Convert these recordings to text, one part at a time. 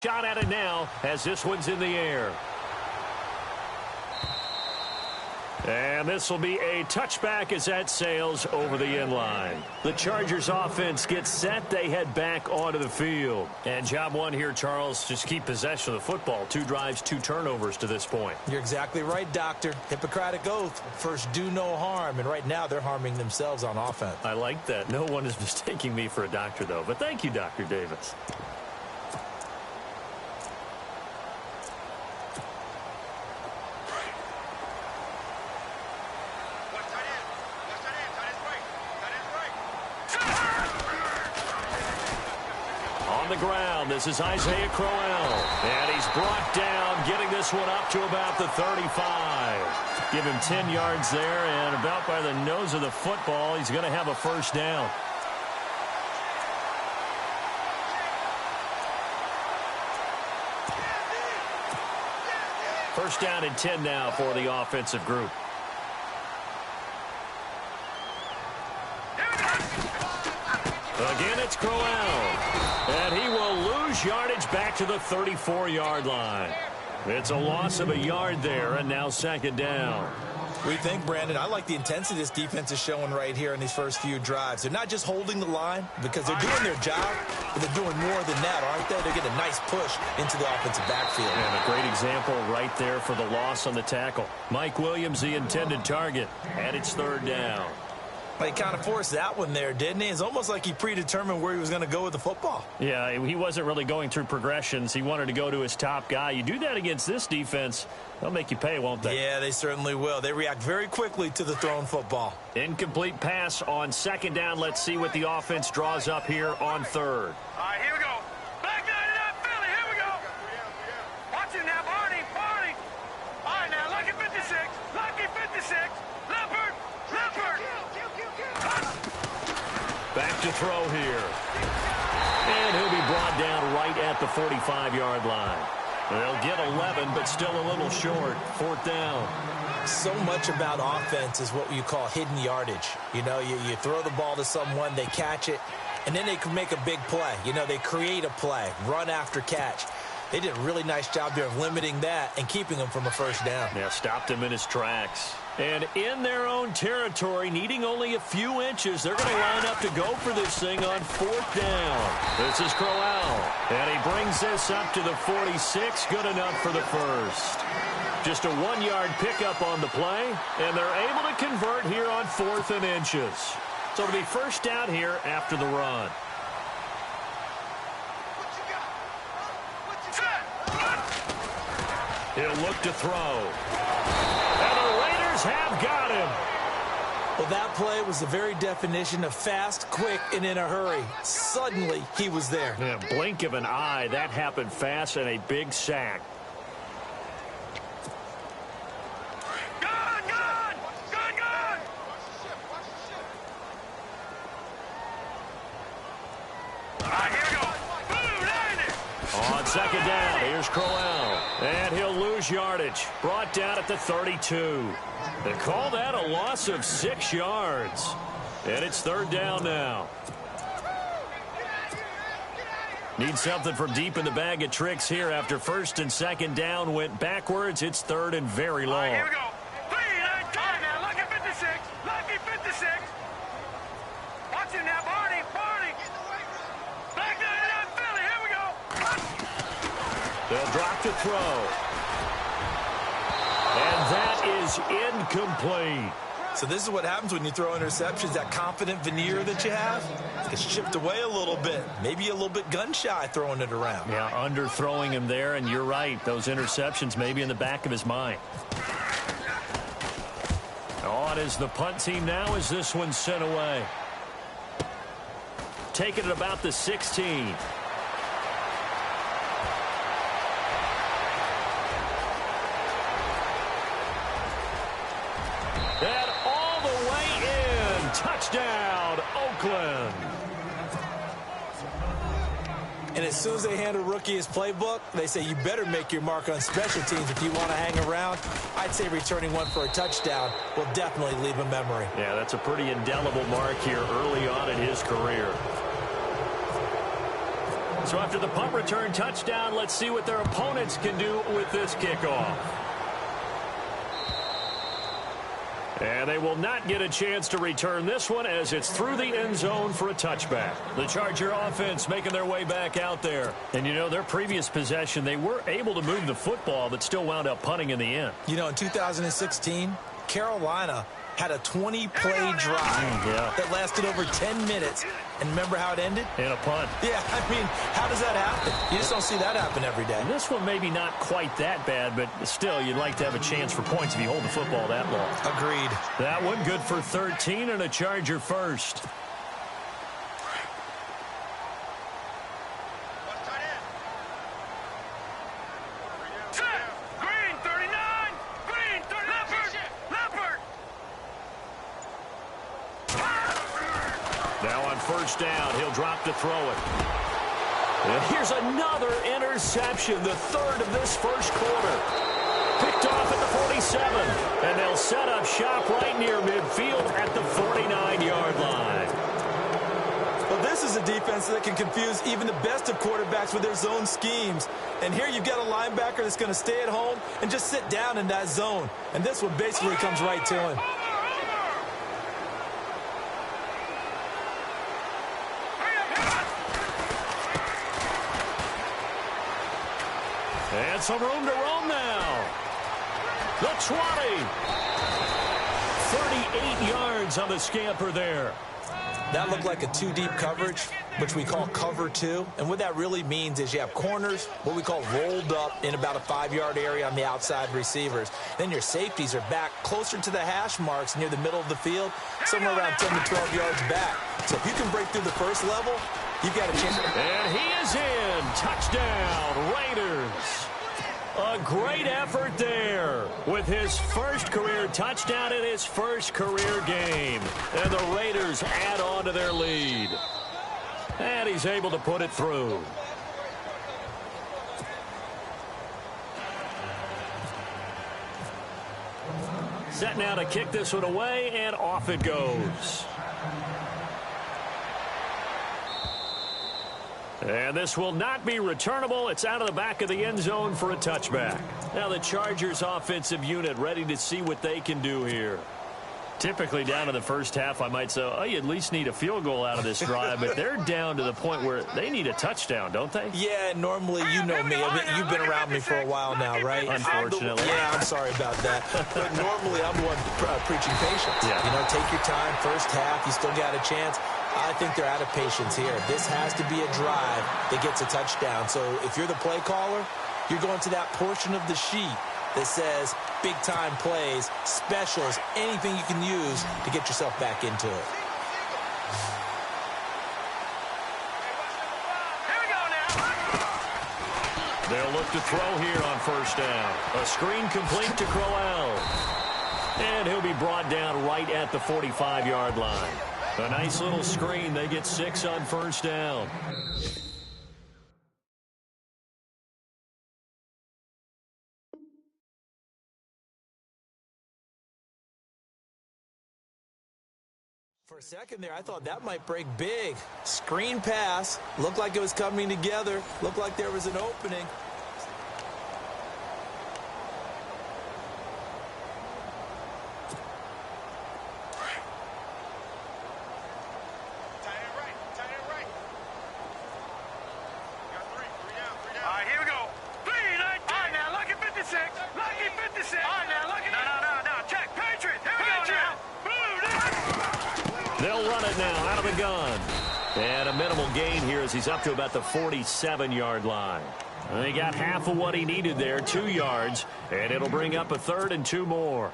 Shot at it now as this one's in the air. And this will be a touchback as that sails over the end line. The Chargers offense gets set. They head back onto the field. And job one here, Charles, just keep possession of the football. 2 drives, 2 turnovers to this point. You're exactly right, Doctor. Hippocratic oath. First, do no harm. And right now, they're harming themselves on offense. I like that. No one is mistaking me for a doctor, though. But thank you, Dr. Davis. The ground. This is Isaiah Crowell. And he's brought down, getting this one up to about the 35. Give him 10 yards there, and about by the nose of the football, he's going to have a first down. First down and 10 now for the offensive group. Again, it's Crowell. And he will lose yardage back to the 34-yard line. It's a loss of a yard there, and now second down. What do you think, Brandon? I like the intensity this defense is showing right here in these first few drives. They're not just holding the line because they're doing their job, but they're doing more than that, aren't they? They're getting a nice push into the offensive backfield. And a great example right there for the loss on the tackle. Mike Williams, the intended target, and it's third down. He kind of forced that one there, didn't he? It's almost like he predetermined where he was going to go with the football. Yeah, he wasn't really going through progressions. He wanted to go to his top guy. You do that against this defense, they'll make you pay, won't they? Yeah, they certainly will. They react very quickly to the thrown football. Incomplete pass on second down. Let's see what the offense draws up here on third. All right, here we go. Back nine it up, Philly. Here we go. Watch it now, Barney. All right, now, Lucky 56. Lucky 56. Leopard. Back to throw here. And he'll be brought down right at the 45-yard line. They'll get 11, but still a little short. Fourth down. So much about offense is what you call hidden yardage. You know, you throw the ball to someone, they catch it, and then they can make a big play. You know, they create a play, run after catch. They did a really nice job there of limiting that and keeping him from a first down. Yeah, stopped him in his tracks. And in their own territory, needing only a few inches, they're going to line up to go for this thing on fourth down. This is Crowell. And he brings this up to the 46. Good enough for the first. Just a 1-yard pickup on the play, and they're able to convert here on 4th and inches. So it'll be first down here after the run. He'll look to throw. And the Raiders have got him. Well, that play was the very definition of fast, quick, and in a hurry. Suddenly, he was there. Yeah, blink of an eye. That happened fast and a big sack. On second down, here's Crowell. And he'll lose yardage. Brought down at the 32. They call that a loss of 6 yards. And it's third down now. Need something from deep in the bag of tricks here after first and second down went backwards. It's third and very long. All right, here we go. 3, 9, 10. Now, Lucky 56. Lucky 56. Watch it now, Barney. Back nine it up, Philly. Here we go. They'll drop to throw. And that is incomplete. So this is what happens when you throw interceptions. That confident veneer that you have gets chipped away a little bit. Maybe a little bit gun-shy throwing it around. Yeah, underthrowing him there, and you're right. Those interceptions may be in the back of his mind. On is the punt team now as this one's sent away. Taking it about the 16. And all the way in. Touchdown, Oakland. And as soon as they hand a rookie his playbook, they say you better make your mark on special teams if you want to hang around. I'd say returning one for a touchdown will definitely leave a memory. Yeah, that's a pretty indelible mark here early on in his career. So after the punt return touchdown, let's see what their opponents can do with this kickoff. And they will not get a chance to return this one as it's through the end zone for a touchback. The Charger offense making their way back out there. And, you know, their previous possession, they were able to move the football but still wound up punting in the end. You know, in 2016, Carolina had a 20-play drive that lasted over 10 minutes. And remember how it ended? In a punt. Yeah, I mean, how does that happen? You just don't see that happen every day. And this one maybe not quite that bad, but still, you'd like to have a chance for points if you hold the football that long. Agreed. That one good for 13 and a Charger first. First down, he'll drop to throw it. And here's another interception, the third of this first quarter. Picked off at the 47, and they'll set up shop right near midfield at the 49-yard line. Well, this is a defense that can confuse even the best of quarterbacks with their zone schemes. And here you've got a linebacker that's going to stay at home and just sit down in that zone. And this one basically comes right to him. And some room to roam now. The 20. 38 yards on the scamper there. That looked like a two-deep coverage, which we call cover two. And what that really means is you have corners, what we call rolled up in about a 5-yard area on the outside receivers. Then your safeties are back closer to the hash marks near the middle of the field, somewhere around 10 to 12 yards back. So if you can break through the first level, you've got a chance. And he is in. Touchdown, Raiders. A great effort there with his first career touchdown in his first career game. And the Raiders add on to their lead. And he's able to put it through. Set now to kick this one away, and off it goes. And this will not be returnable. It's out of the back of the end zone for a touchback. Now the Chargers offensive unit ready to see what they can do here. Typically down in the first half, I might say, oh, you at least need a field goal out of this drive, but they're down to the point where they need a touchdoachdown, don't they? Yeah, normally, you know me. You've been around me for a while now, right? Unfortunately. I'm sorry about that. But normally, I'm the one preaching patience. Yeah. You know, take your time. First half, you still got a chance. I think they're out of patience here. This has to be a drive that gets a touchdown. So if you're the play caller, you're going to that portion of the sheet that says big-time plays, specials, anything you can use to get yourself back into it. Here we go now. They'll look to throw here on first down. A screen complete to Crowell. And he'll be brought down right at the 45-yard line. A nice little screen. They get 6 on first down. For a second there, I thought that might break big. Screen pass. Looked like it was coming together. Looked like there was an opening. And a minimal gain here as he's up to about the 47-yard line. And he got half of what he needed there, 2 yards, and it'll bring up a 3rd and 2 more.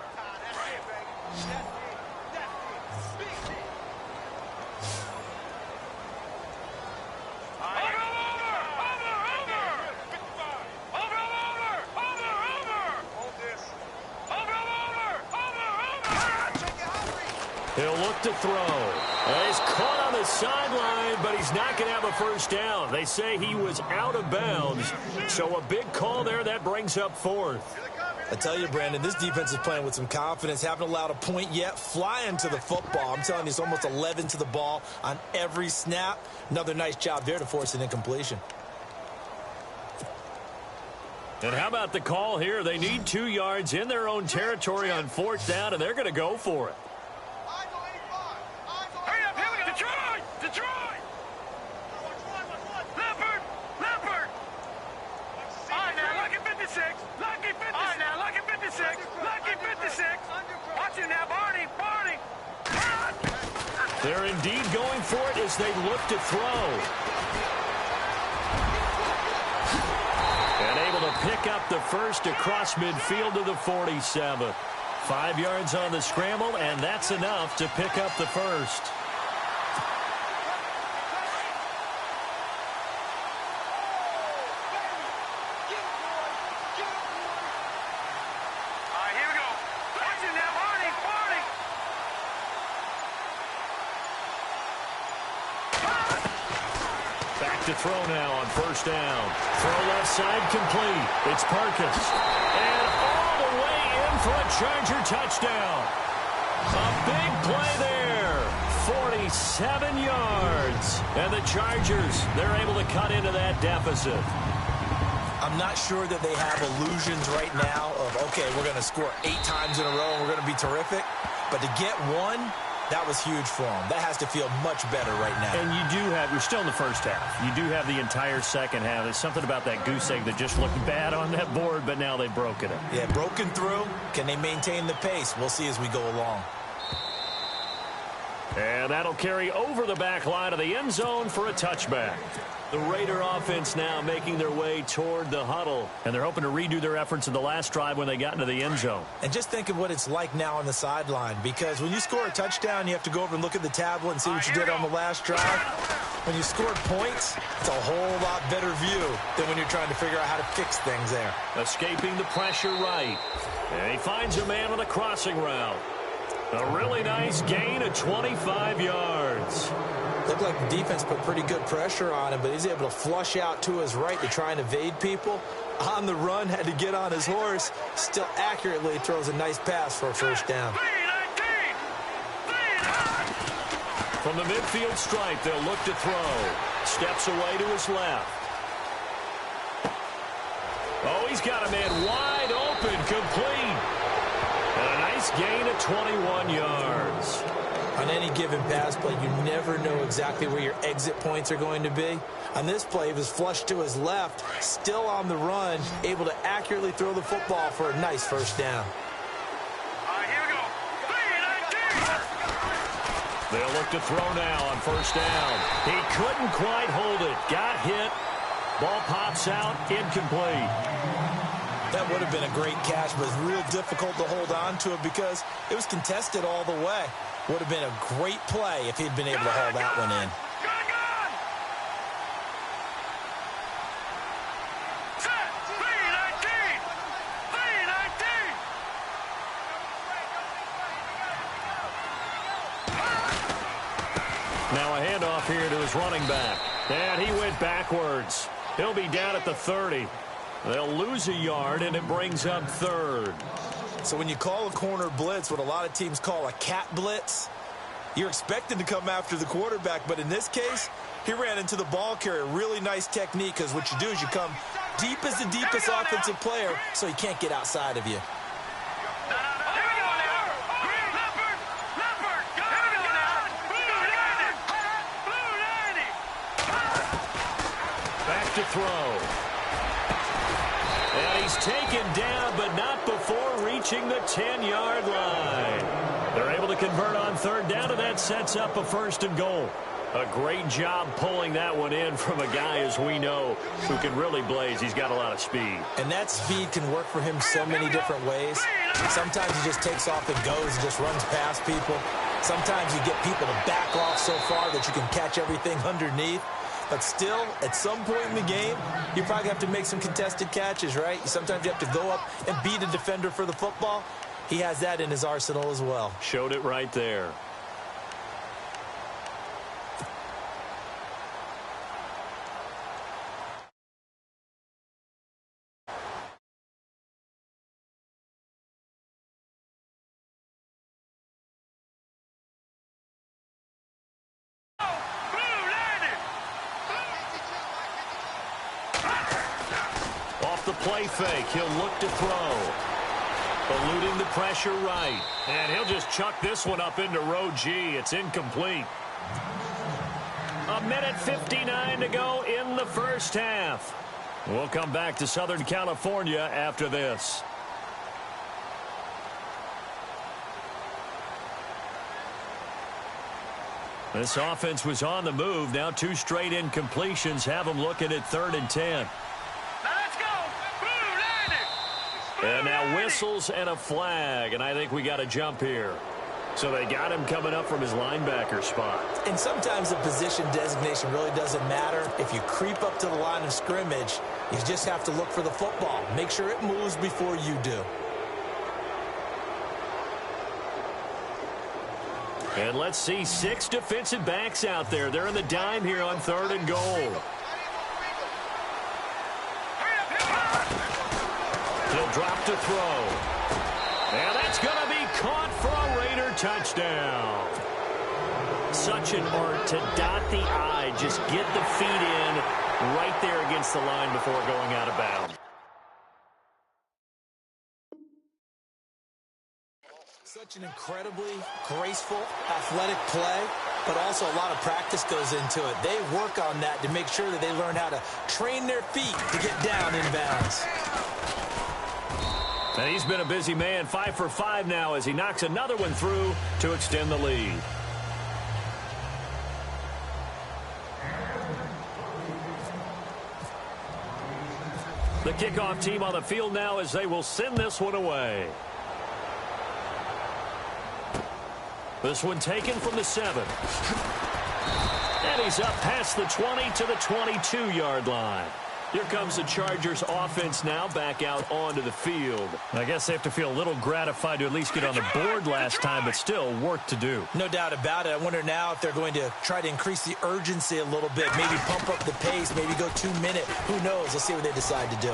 He'll look to throw. He's caught on the sideline, but he's not going to have a first down. They say he was out of bounds. So a big call there. That brings up 4th. I tell you, Brandon, this defense is playing with some confidence. Haven't allowed a point yet. Flying to the football. I'm telling you, it's almost 11 to the ball on every snap. Another nice job there to force an incompletion. And how about the call here? They need 2 yards in their own territory on 4th down, and they're going to go for it. Hurry up, here we go. Detroit! Detroit! Leopard! Leopard! All right, now, lucky 56. Lucky 56. All right, now, lucky 56. Lucky 56. Watch it now, Barney. Barney. They're indeed going for it as they look to throw. And able to pick up the first across midfield to the 47. 5 yards on the scramble, and that's enough to pick up the first. All right, here we go. Watch it now, Barney. Barney. Back to throw now on 1st down. Throw left side complete. It's Parkus. And all the way in for a Charger touchdown. A big play there. 47 yards. And the Chargers, they're able to cut into that deficit. I'm not sure that they have illusions right now of, okay, we're going to score 8 times in a row and we're going to be terrific. But to get one, that was huge for them. That has to feel much better right now. And you're still in the first half. You do have the entire second half. There's something about that goose egg that just looked bad on that board, but now they've broken it. Yeah, broken through. Can they maintain the pace? We'll see as we go along. And that'll carry over the back line of the end zone for a touchback. The Raider offense now making their way toward the huddle. And they're hoping to redo their efforts in the last drive when they got into the end zone. And just think of what it's like now on the sideline. Because when you score a touchdown, you have to go over and look at the tablet and see what you did on the last drive. When you scored points, it's a whole lot better view than when you're trying to figure out how to fix things there. Escaping the pressure right. And he finds a man on the crossing route. A really nice gain of 25 yards. Looked like the defense put pretty good pressure on him, but he's able to flush out to his right to try and evade people. On the run, had to get on his horse. Still accurately throws a nice pass for a 1st down. From the midfield stripe, they'll look to throw. Steps away to his left. Oh, he's got a man wide open, complete. And a nice gain of 21 yards. On any given pass play, you never know exactly where your exit points are going to be. On this play, he was flushed to his left, still on the run, able to accurately throw the football for a nice 1st down. All right, here we go. 3-19. They'll look to throw now on 1st down. He couldn't quite hold it. Got hit. Ball pops out, incomplete. That would have been a great catch, but it's real difficult to hold on to it because it was contested all the way. Would have been a great play if he'd been able to haul that one in. Gun! Set! 3-19. 3-19. Now a handoff here to his running back. And he went backwards. He'll be down at the 30. They'll lose a yard, and it brings up 3rd. So when you call a corner blitz, what a lot of teams call a cat blitz, you're expected to come after the quarterback. But in this case, he ran into the ball carrier. Really nice technique, because what you do is you come deep as the deepest offensive player, so he can't get outside of you. To throw. And he's taken down, but not before reaching the 10-yard line. They're able to convert on 3rd down, and that sets up a 1st and goal. A great job pulling that one in from a guy, as we know, who can really blaze. He's got a lot of speed. And that speed can work for him so many different ways. Sometimes he just takes off and goes and just runs past people. Sometimes you get people to back off so far that you can catch everything underneath. But still, at some point in the game, you probably have to make some contested catches, right? Sometimes you have to go up and beat a defender for the football. He has that in his arsenal as well. Showed it right there. the play fake. He'll look to throw. Eluding the pressure right. And he'll just chuck this one up into row G. It's incomplete. 1:59 to go in the first half. We'll come back to Southern California after this. This offense was on the move. Now 2 straight incompletions have them looking at 3rd and 10. And now whistles and a flag, and I think we got a jump here. So they got him coming up from his linebacker spot. And sometimes the position designation really doesn't matter. If you creep up to the line of scrimmage, you just have to look for the football. Make sure it moves before you do. And let's see 6 defensive backs out there. They're in the dime here on 3rd and goal. He'll drop to throw. And that's going to be caught for a Raider touchdown. Such an art to dot the I. Just get the feet in right there against the line before going out of bounds. Such an incredibly graceful, athletic play, but also a lot of practice goes into it. They work on that to make sure that they learn how to train their feet to get down in bounds. And he's been a busy man, 5 for 5 now as he knocks another one through to extend the lead. The kickoff team on the field now as they will send this one away. This one taken from the 7. And he's up past the 20 to the 22-yard line. Here comes the Chargers offense now back out onto the field. I guess they have to feel a little gratified to at least get on the board last time, but still work to do. No doubt about it. I wonder now if they're going to try to increase the urgency a little bit, maybe pump up the pace, maybe go 2-minute. Who knows? Let's see what they decide to do.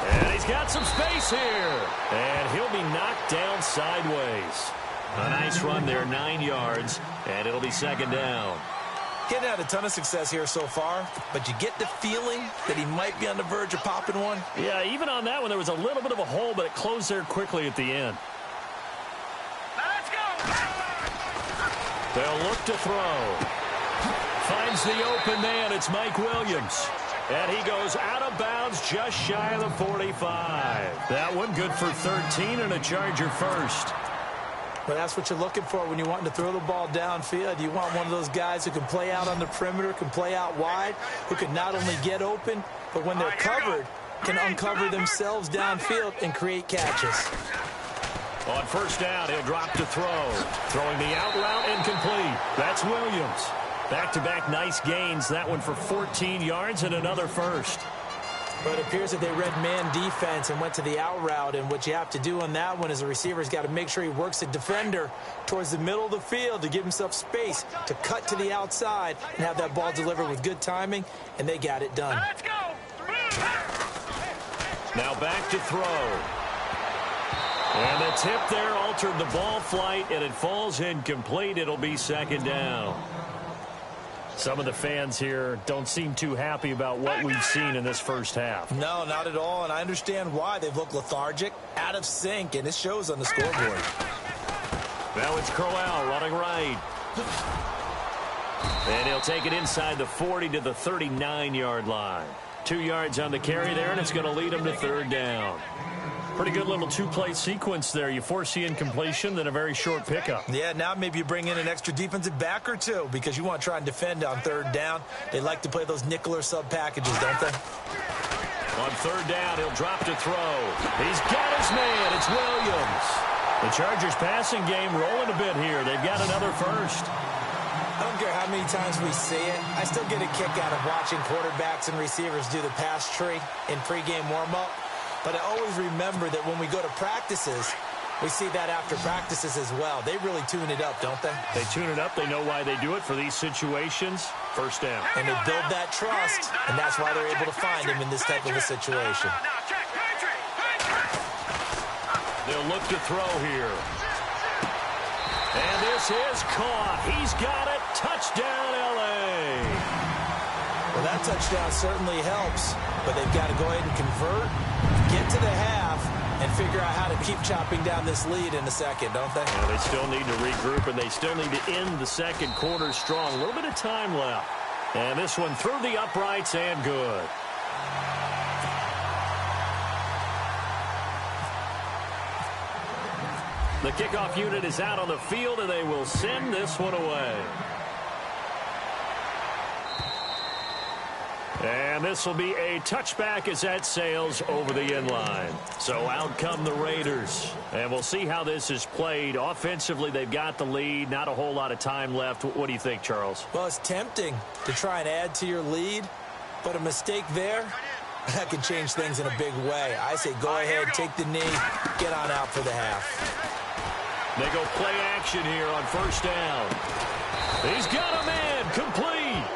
And he's got some space here. And he'll be knocked down sideways. A nice run there, 9 yards, and it'll be 2nd down. Getting had a ton of success here so far, but you get the feeling that he might be on the verge of popping one. Yeah, even on that one, there was a little bit of a hole, but it closed there quickly at the end. Let's go! They'll look to throw. Finds the open man. It's Mike Williams. And he goes out of bounds just shy of the 45. That one good for 13 and a Charger first. But that's what you're looking for when you're wanting to throw the ball downfield. You want one of those guys who can play out on the perimeter, can play out wide, who can not only get open, but when they're covered, can uncover themselves downfield and create catches. On 1st down, he'll drop to throw. Throwing the out route incomplete. That's Williams. Back-to-back nice gains. That one for 14 yards and another first. But it appears that they read man defense and went to the out route. And what you have to do on that one is the receiver's got to make sure he works the defender towards the middle of the field to give himself space to cut to the outside and have that ball delivered with good timing. And they got it done. Let's go! Now back to throw. And the tip there altered the ball flight, and it falls incomplete. It'll be 2nd down. Some of the fans here don't seem too happy about what we've seen in this first half. No, not at all, and I understand why. They've looked lethargic, out of sync, and it shows on the scoreboard. Now it's Crowell running right. And he'll take it inside the 40 to the 39-yard line. 2 yards on the carry there, and it's going to lead him to 3rd down. Pretty good little 2-play sequence there. You force the incompletion, then a very short pickup. Yeah, now maybe you bring in an extra defensive back or two because you want to try and defend on 3rd down. They like to play those nickel or sub packages, don't they? On 3rd down, he'll drop to throw. He's got his man. It's Williams. The Chargers passing game rolling a bit here. They've got another first. I don't care how many times we see it. I still get a kick out of watching quarterbacks and receivers do the pass tree in pregame warm-up. But I always remember that when we go to practices, we see that after practices as well. They really tune it up, don't they? They tune it up. They know why they do it for these situations. 1st down. And they build that trust, and that's why they're able to find him in this type of a situation. They'll look to throw here. And this is caught. He's got it. Touchdown, L.A. Well, that touchdown certainly helps, but they've got to go ahead and convert, get to the half, and figure out how to keep chopping down this lead in the second, don't they? Yeah, they still need to regroup, and they still need to end the second quarter strong. A little bit of time left. And this one through the uprights and good. The kickoff unit is out on the field, and they will send this one away. And this will be a touchback as that sails over the inline. So out come the Raiders. And we'll see how this is played. Offensively, they've got the lead. Not a whole lot of time left. What do you think, Charles? Well, it's tempting to try and add to your lead, but a mistake there, that can change things in a big way. I say go ahead, take the knee, get on out for the half. They go play action here on first down. He's got a man complete.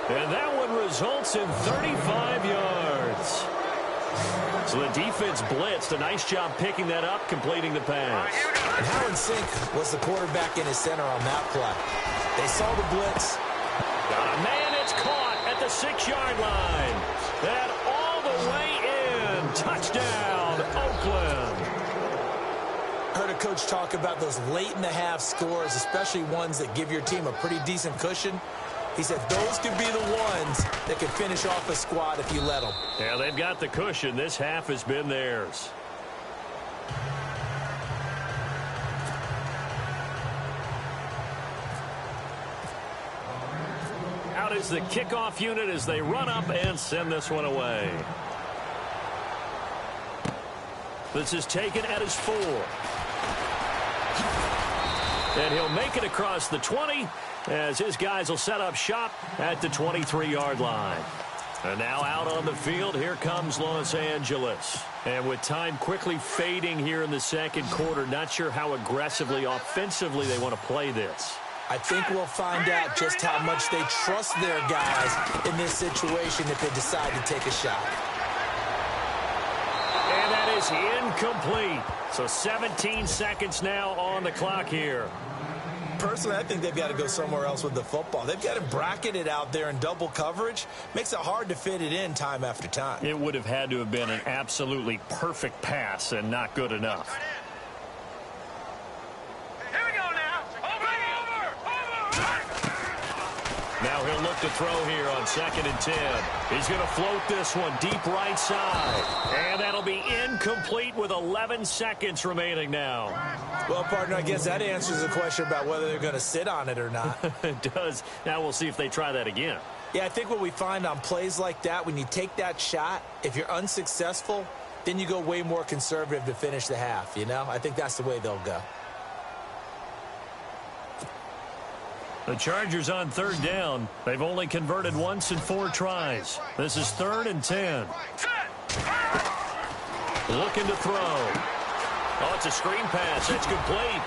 And that one results in 35 yards. So the defense blitzed. A nice job picking that up, completing the pass. And how in sync was the quarterback in his center on that play? They saw the blitz. Got a man, it's caught at the 6-yard line. And all the way in. Touchdown, Oakland. Heard a coach talk about those late-in-the-half scores, especially ones that give your team a pretty decent cushion. He said those could be the ones that could finish off a squad if you let them. Yeah, they've got the cushion. This half has been theirs. Out is the kickoff unit as they run up and send this one away. This is taken at his 4. And he'll make it across the 20 as his guys will set up shop at the 23-yard line. And now out on the field, here comes Los Angeles. And with time quickly fading here in the second quarter, not sure how aggressively, offensively they want to play this. I think we'll find out just how much they trust their guys in this situation if they decide to take a shot. And that is incomplete. So 17 seconds now on the clock here. Personally, I think they've got to go somewhere else with the football. They've got to bracket it out there in double coverage. Makes it hard to fit it in time after time. It would have had to have been an absolutely perfect pass and not good enough. Here we go now. Over. Now he'll look to throw here on 2nd and 10. He's going to float this one deep right side. And that'll be incomplete with 11 seconds remaining now. Well, partner, I guess that answers the question about whether they're going to sit on it or not. It does. Now we'll see if they try that again. Yeah, I think what we find on plays like that, when you take that shot, if you're unsuccessful, then you go way more conservative to finish the half, you know? I think that's the way they'll go. The Chargers on 3rd down. They've only converted once in 4 tries. This is 3rd and 10. Looking to throw. Oh, it's a screen pass. It's complete.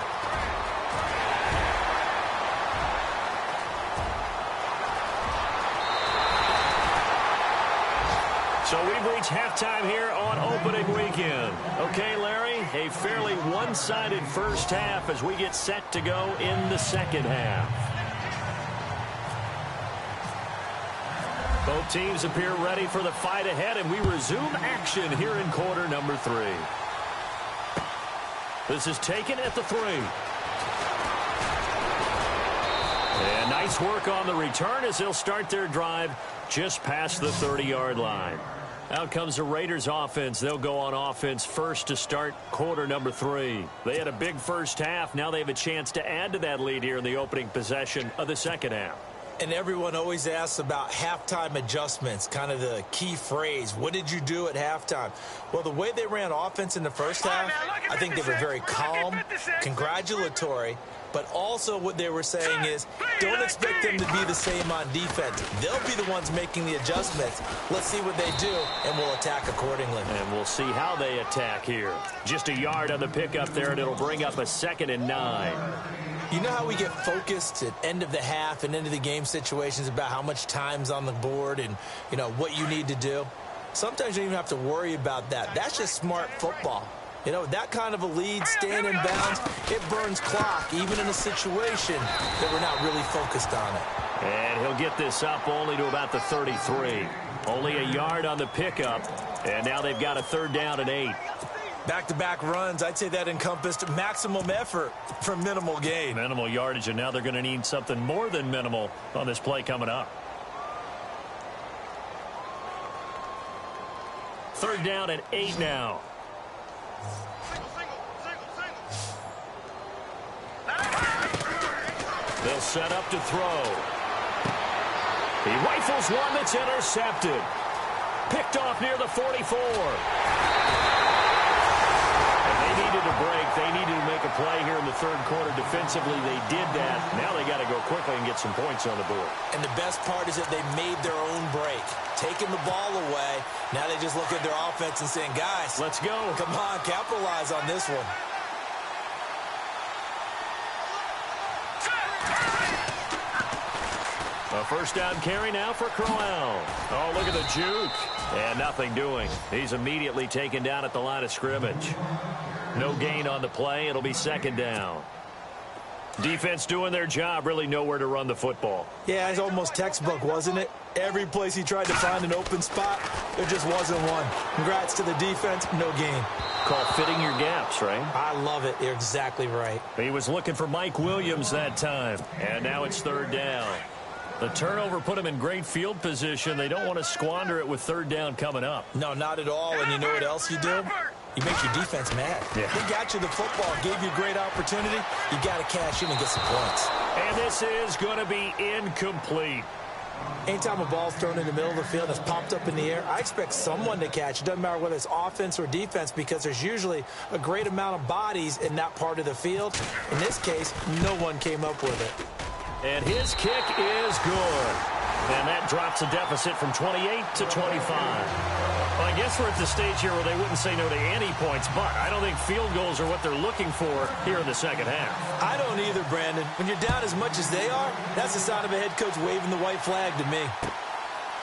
So we've reached halftime here on opening weekend. Okay, Larry, a fairly one-sided first half as we get set to go in the second half. Both teams appear ready for the fight ahead, and we resume action here in quarter number 3. This is taken at the 3. And nice work on the return as they'll start their drive just past the 30-yard line. Out comes the Raiders offense. They'll go on offense first to start quarter number 3. They had a big first half. Now they have a chance to add to that lead here in the opening possession of the second half. And everyone always asks about halftime adjustments, kind of the key phrase. What did you do at halftime? Well, the way they ran offense in the first half, I think they were very calm, congratulatory, but also what they were saying is don't expect them to be the same on defense. They'll be the ones making the adjustments. Let's see what they do, and we'll attack accordingly. And we'll see how they attack here. Just a yard on the pickup there, and it'll bring up a 2nd and 9. You know how we get focused at end of the half and into the game situations about how much time's on the board and, you know, what you need to do? Sometimes you don't even have to worry about that. That's just smart football. You know, that kind of a lead, staying in bounds, it burns clock, even in a situation that we're not really focused on it. And he'll get this up only to about the 33. Only a yard on the pickup, and now they've got a 3rd down and 8. Back-to-back runs, I'd say that encompassed maximum effort for minimal gain. Minimal yardage, and now they're going to need something more than minimal on this play coming up. 3rd down and 8 now. They'll set up to throw. He rifles one that's intercepted. Picked off near the 44. Needed a break. They needed to make a play here in the 3rd quarter. Defensively, they did that. Now they got to go quickly and get some points on the board. And the best part is that they made their own break. Taking the ball away. Now they just look at their offense and saying, guys, let's go. Come on, capitalize on this one. A 1st down carry now for Crowell. Oh, look at the juke. And nothing doing. He's immediately taken down at the line of scrimmage. No gain on the play. It'll be 2nd down. Defense doing their job. Really nowhere to run the football. Yeah, it's almost textbook, wasn't it? Every place he tried to find an open spot, there just wasn't one. Congrats to the defense. No gain. Call fitting your gaps, right? I love it. You're exactly right. He was looking for Mike Williams that time. And now it's 3rd down. The turnover put him in great field position. They don't want to squander it with 3rd down coming up. No, not at all. And you know what else you do? You make your defense mad. Yeah. They got you the football, gave you a great opportunity. You got to cash in and get some points. And this is going to be incomplete. Anytime a ball's thrown in the middle of the field and it's popped up in the air, I expect someone to catch. It doesn't matter whether it's offense or defense because there's usually a great amount of bodies in that part of the field. In this case, no one came up with it. And his kick is good. And that drops a deficit from 28 to 25. Well, I guess we're at the stage here where they wouldn't say no to any points, but I don't think field goals are what they're looking for here in the 2nd half. I don't either, Brandon. When you're down as much as they are, that's the sign of a head coach waving the white flag to me.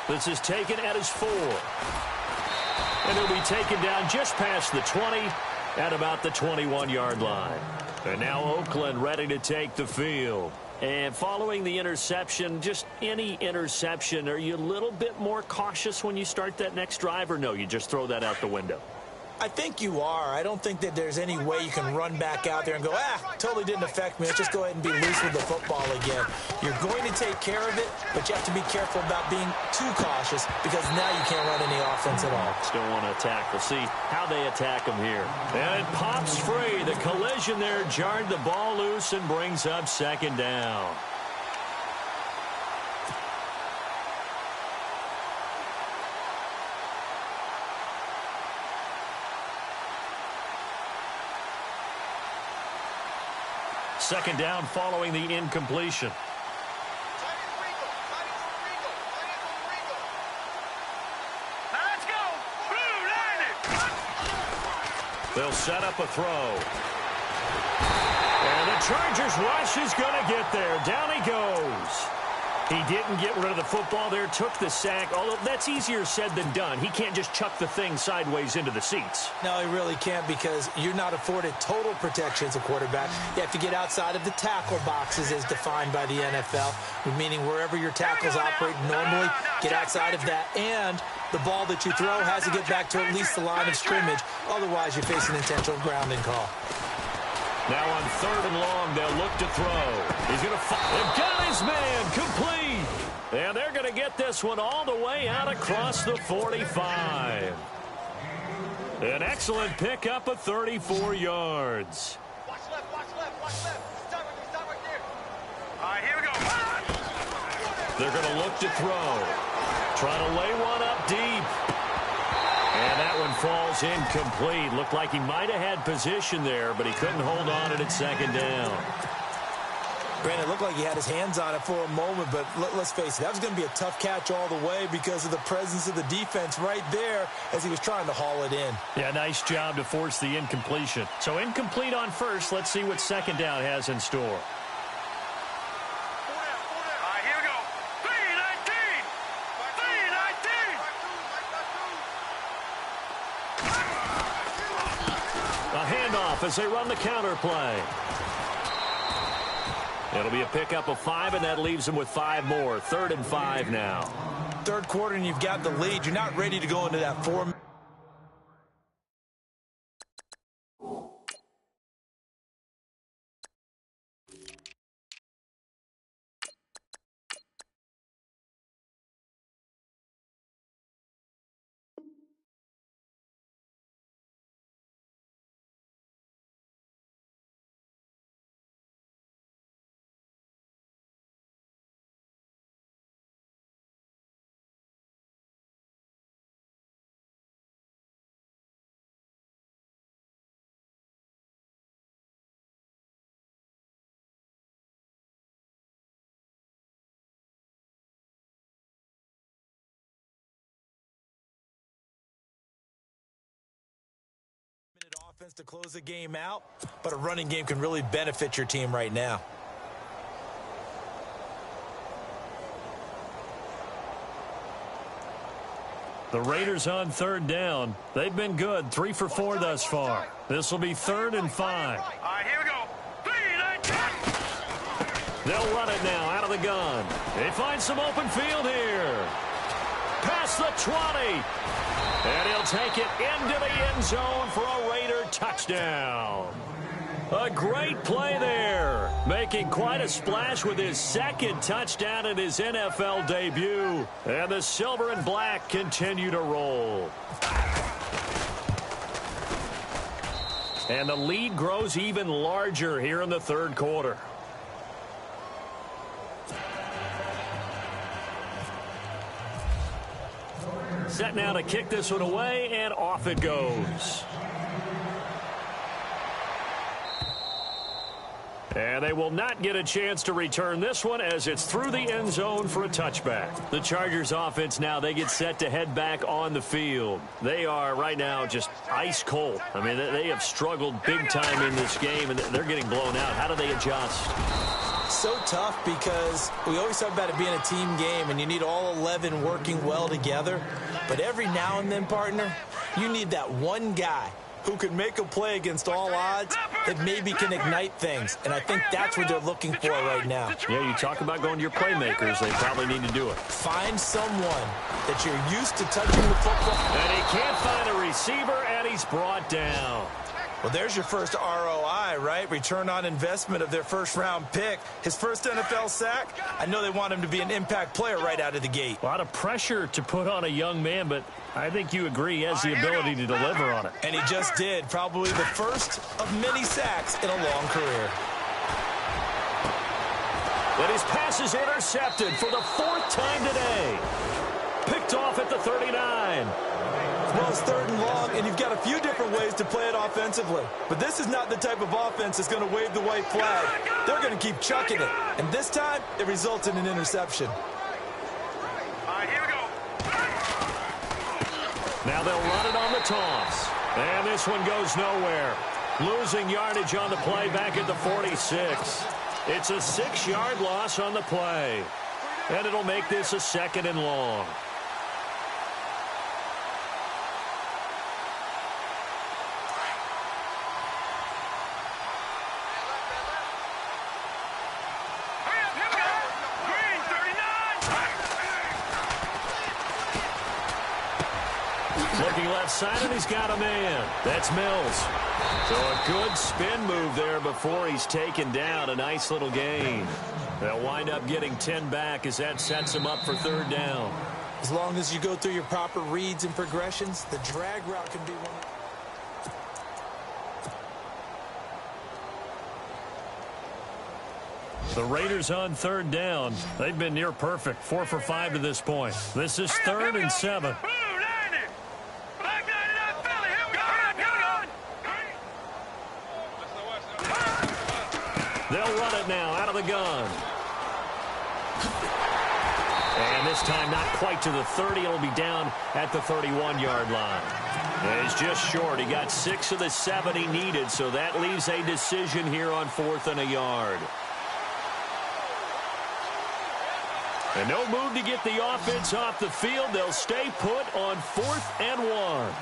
This is taken at his 4. And he'll be taken down just past the 20 at about the 21-yard line. And now Oakland ready to take the field. And following the interception, just any interception, are you a little bit more cautious when you start that next drive, or no, you just throw that out the window? I think you are. I don't think that there's any way you can run back out there and go, totally didn't affect me. Let's just go ahead and be loose with the football again. You're going to take care of it, but you have to be careful about being too cautious because now you can't run any offense at all. Still want to attack. We'll see how they attack them here. And it pops free. The collision there jarred the ball loose and brings up 2nd down. Second down following the incompletion. Let's go. Blue line it. They'll set up a throw. And the Chargers rush is going to get there. Down he goes. He didn't get rid of the football there, took the sack, although that's easier said than done. He can't just chuck the thing sideways into the seats. No, he really can't because you're not afforded total protection as a quarterback. You have to get outside of the tackle boxes as defined by the NFL, meaning wherever your tackles operate normally, get outside of that. And the ball that you throw has to get back to at least the line of scrimmage. Otherwise, you're facing intentional grounding call. Now on 3rd and long, they'll look to throw. He's going to fire. They've got his man complete. And they're going to get this one all the way out across the 45. An excellent pickup of 34 yards. Watch left, watch left, watch left. Stop right there. All right, here we go. They're going to look to throw. Trying to lay one up deep. And that one falls incomplete. Looked like he might have had position there, but he couldn't hold on it at 2nd down. Brandon, it looked like he had his hands on it for a moment, but let's face it, that was going to be a tough catch all the way because of the presence of the defense right there as he was trying to haul it in. Yeah, nice job to force the incompletion. So incomplete on 1st. Let's see what 2nd down has in store. as they run the counter play. It'll be a pickup of 5, and that leaves them with 5 more. 3rd and 5 now. Third quarter, and you've got the lead. You're not ready to go into that 4. Offense to close the game out, but a running game can really benefit your team right now. The Raiders on 3rd down. They've been good, 3 for 4 thus far. This will be 3rd and 5. All right, here we go. 3, 9, 10. They'll run it now out of the gun. They find some open field here. Past the 20. And he'll take it into the end zone for a Raider touchdown. A great play there. Making quite a splash with his 2nd touchdown in his NFL debut. And the silver and black continue to roll. And the lead grows even larger here in the 3rd quarter. Set now to kick this one away, and off it goes. And they will not get a chance to return this one as it's through the end zone for a touchback. The Chargers offense now, they get set to head back on the field. They are right now just ice cold. I mean, they have struggled big time in this game, and they're getting blown out. How do they adjust? So tough because we always talk about it being a team game, and you need all 11 working well together. But every now and then, partner, you need that one guy who can make a play against all odds that maybe can ignite things. And I think that's what they're looking for right now. Yeah, you talk about going to your playmakers. They probably need to do it. Find someone that you're used to touching the football. And he can't find a receiver, and he's brought down. Well, there's your first ROI, right? Return on investment of their first-round pick. His first NFL sack, I know they want him to be an impact player right out of the gate. A lot of pressure to put on a young man, but I think you agree he has the ability to deliver on it. And he just did. Probably the first of many sacks in a long career. But his pass is intercepted for the 4th time today. Picked off at the 39. Well, it's 3rd and long, and you've got a few different ways to play it offensively. But this is not the type of offense that's going to wave the white flag. They're going to keep chucking it. And this time, it results in an interception. All right, here we go. Now they'll run it on the toss. And this one goes nowhere. Losing yardage on the play back at the 46. It's a 6-yard loss on the play. And it'll make this a 2nd and long. Looking left side, and he's got a man. That's Mills. So a good spin move there before he's taken down. A nice little gain. They'll wind up getting 10 back as that sets him up for 3rd down. As long as you go through your proper reads and progressions, the drag route can be one. The Raiders on 3rd down. They've been near perfect. 4 for 5 to this point. This is 3rd and 7. They'll run it now out of the gun. And this time not quite to the 30. It'll be down at the 31-yard line. And he's just short. He got 6 of the 7 he needed, so that leaves a decision here on 4th and a yard. And no move to get the offense off the field. They'll stay put on 4th and 1.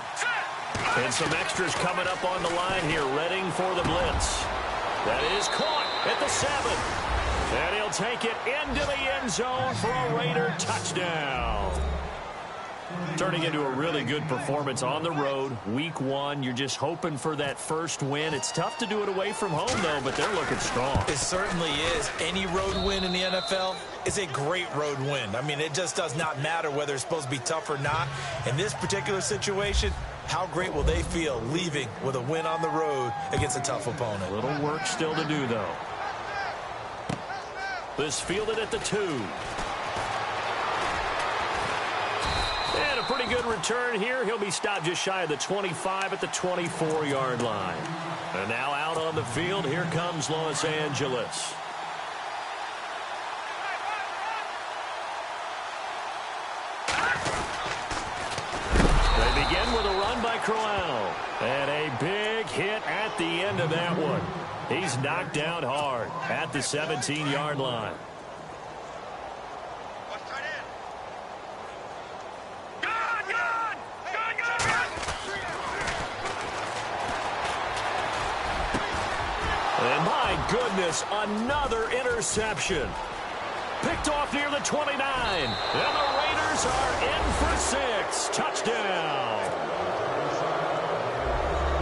And some extras coming up on the line here, readying for the blitz. That is caught at the 7. And he'll take it into the end zone for a Raider touchdown. Turning into a really good performance on the road. Week 1, you're just hoping for that first win. It's tough to do it away from home, though, but they're looking strong. It certainly is. Any road win in the NFL is a great road win. I mean, it just does not matter whether it's supposed to be tough or not. In this particular situation, how great will they feel leaving with a win on the road against a tough opponent? A little work still to do, though. This fielded at the 2. And a pretty good return here. He'll be stopped just shy of the 25 at the 24-yard line. And now out on the field, here comes Los Angeles. They begin with a run by Crowell. And a big hit at the end of that one. He's knocked down hard at the 17-yard line. And my goodness, another interception. Picked off near the 29. And the Raiders are in for 6. Touchdown.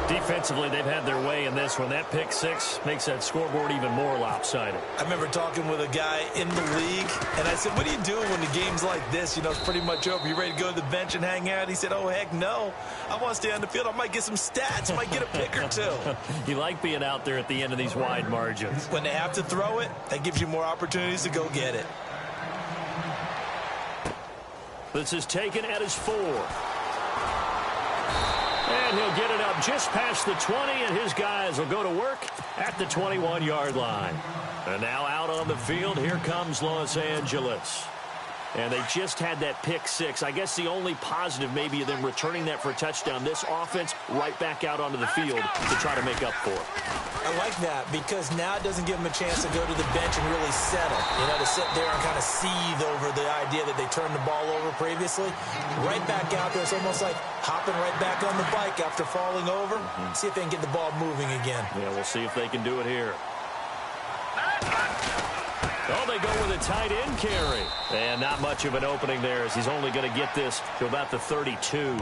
Defensively, they've had their way in this one. That pick 6 makes that scoreboard even more lopsided. I remember talking with a guy in the league, and I said, what do you do when the game's like this? You know, it's pretty much over. You ready to go to the bench and hang out? He said, oh, heck no. I want to stay on the field. I might get some stats. I might get a pick or 2. You like being out there at the end of these wide margins. When they have to throw it, that gives you more opportunities to go get it. This is taken at his 4. And he'll get it up just past the 20, and his guys will go to work at the 21-yard line. And now out on the field, here comes Los Angeles. And they just had that pick 6. I guess the only positive maybe of them returning that for a touchdown. This offense right back out onto the field to try to make up for it. I like that because now it doesn't give them a chance to go to the bench and really settle. You know, to sit there and kind of seethe over the idea that they turned the ball over previously. Right back out there. It's almost like hopping right back on the bike after falling over. See if they can get the ball moving again. Yeah, we'll see if they can do it here. Oh, they go with a tight end carry. And not much of an opening there as he's only going to get this to about the 32.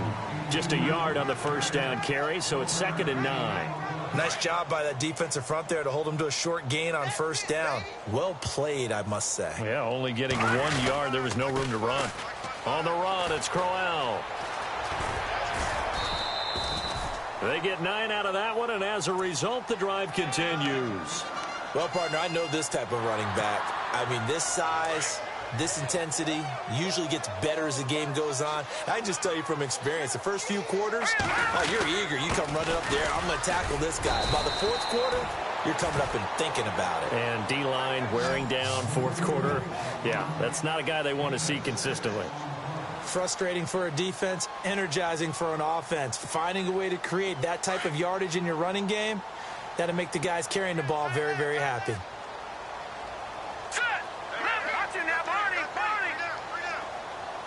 Just a yard on the first down carry, so it's 2nd and 9. Nice job by that defensive front there to hold him to a short gain on first down. Well played, I must say. Yeah, only getting 1 yard. There was no room to run. On the run, it's Crowell. They get 9 out of that one, and as a result, the drive continues. Well, partner, I know this type of running back. I mean, this size, this intensity usually gets better as the game goes on. I can just tell you from experience, the first few quarters, oh, you're eager. You come running up there. I'm going to tackle this guy. By the 4th quarter, you're coming up and thinking about it. And D-line wearing down 4th quarter. Yeah, that's not a guy they want to see consistently. Frustrating for a defense, energizing for an offense. Finding a way to create that type of yardage in your running game, that'll make the guys carrying the ball very, very happy. Set. Watch it now, Barney.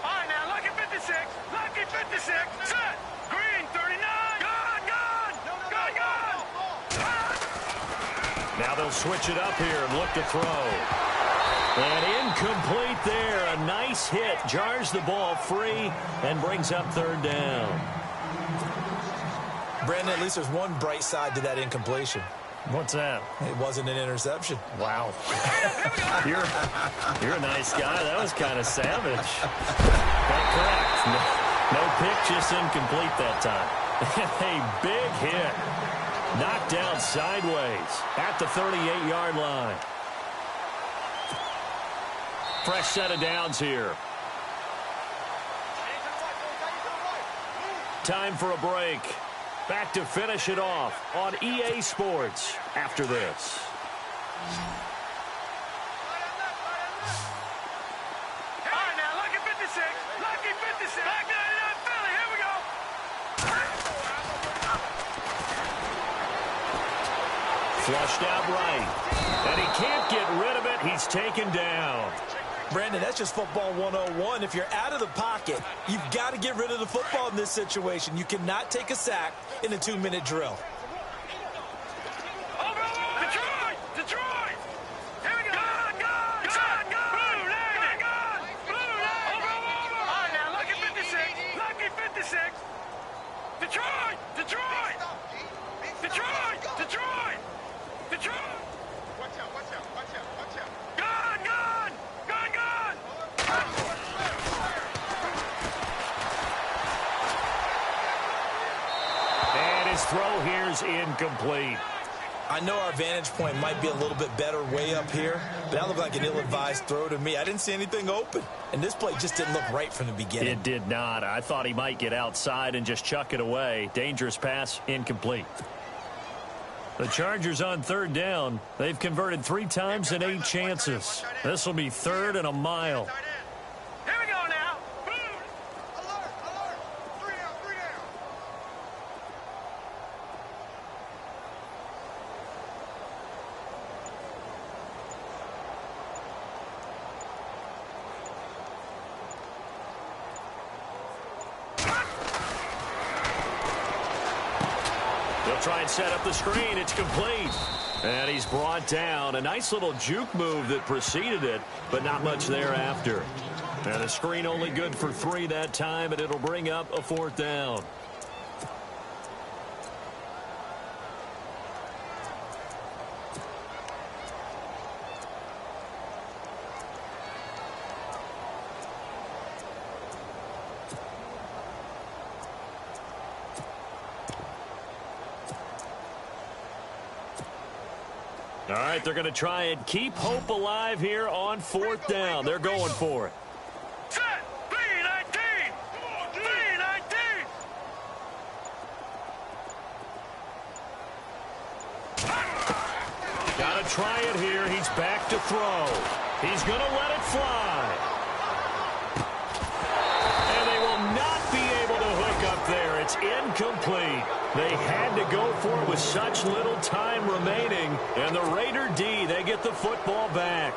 All right, now, lucky 56. Lucky 56. Set. Green, 39. Gone. Now they'll switch it up here and look to throw. And incomplete there. A nice hit. Jars the ball free and brings up 3rd down. Brandon, at least there's one bright side to that incompletion. What's that? It wasn't an interception. Wow. You're a nice guy. That was kind of savage. But correct. No pick, just incomplete that time. A big hit. Knocked down sideways at the 38-yard line. Fresh set of downs here. Time for a break. Back to finish it off on EA Sports after this. All right, now, lucky 56. Lucky 56. Back 99 Philly. Here we go. Flushed out right. And he can't get rid of it. He's taken down. Brandon, that's just football 101. If you're out of the pocket, you've got to get rid of the football in this situation. You cannot take a sack in a 2-minute drill. Detroit! Detroit! Here we go! Gun! Blue landing! Blue landing! Over! All right, now, lucky 56. Lucky 56. Detroit! Detroit! Detroit! Detroit! Detroit! Watch out, watch out, watch out, watch out. Gun! And his throw here is incomplete. I know our vantage point might be a little bit better way up here, but that looked like an ill-advised throw to me. I didn't see anything open, and this play just didn't look right from the beginning. It did not. I thought he might get outside and just chuck it away. Dangerous pass, incomplete. The Chargers on third down. They've converted 3 times in 8 chances. This will be 3rd and a mile. Here we go now. Boom. Alert, alert. 3 down, 3 down. They'll try and set up the screen. It's complete. And he's brought down. A nice little juke move that preceded it, but not much thereafter. And a screen only good for 3 that time, and it'll bring up a 4th down. All right, they're going to try and keep hope alive here on 4th down. They're going for it. Set. 3-19. 3-19. Got to try it here. He's back to throw. He's going to let it fly. And they will not be able to hook up there. It's incomplete. They had to go for it with such little time remaining. And the Raider D, they get the football back.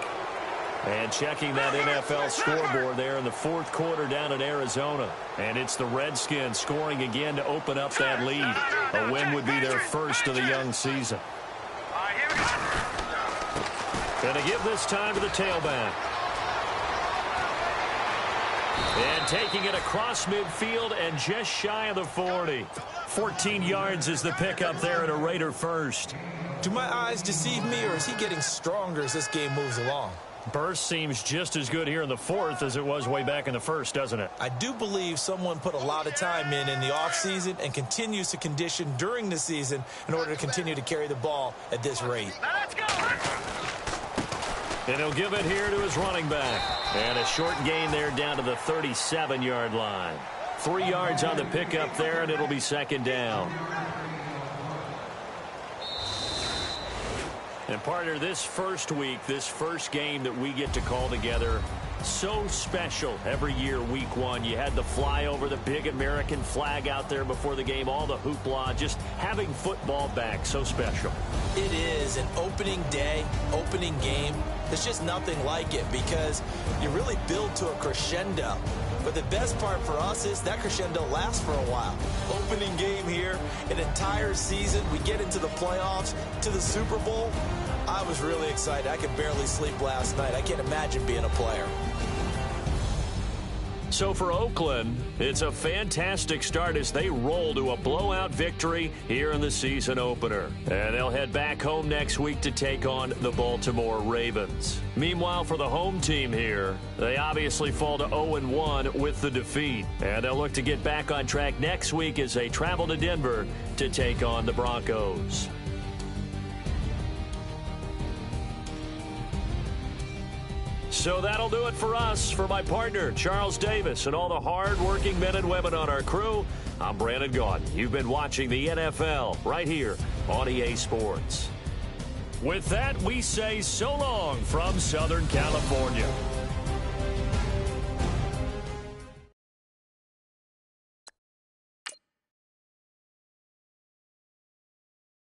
And checking that NFL scoreboard there in the 4th quarter down in Arizona. And it's the Redskins scoring again to open up that lead. A win would be their first of the young season. All right, here we go. Going to give this time to the tailback. And taking it across midfield and just shy of the 40. 14 yards is the pickup there at a Raider first. Do my eyes deceive me, or is he getting stronger as this game moves along? Burst seems just as good here in the 4th as it was way back in the 1st, doesn't it? I do believe someone put a lot of time in the offseason and continues to condition during the season in order to continue to carry the ball at this rate. Now let's go. And he'll give it here to his running back. And a short gain there down to the 37-yard line. 3 yards on the pickup there, and it'll be 2nd down. And partner, this first week, this first game that we get to call together, so special every year, week 1. You had the flyover, the big American flag out there before the game, all the hoopla, just having football back, so special. It is an opening day, opening game. There's just nothing like it because you really build to a crescendo. But the best part for us is that crescendo lasts for a while. Opening game here, an entire season. We get into the playoffs, to the Super Bowl. I was really excited. I could barely sleep last night. I can't imagine being a player. So for Oakland, it's a fantastic start as they roll to a blowout victory here in the season opener. And they'll head back home next week to take on the Baltimore Ravens. Meanwhile, for the home team here, they obviously fall to 0-1 with the defeat. And they'll look to get back on track next week as they travel to Denver to take on the Broncos. So that'll do it for us. For my partner, Charles Davis, and all the hard-working men and women on our crew, I'm Brandon Gaudin. You've been watching the NFL right here on EA Sports. With that, we say so long from Southern California.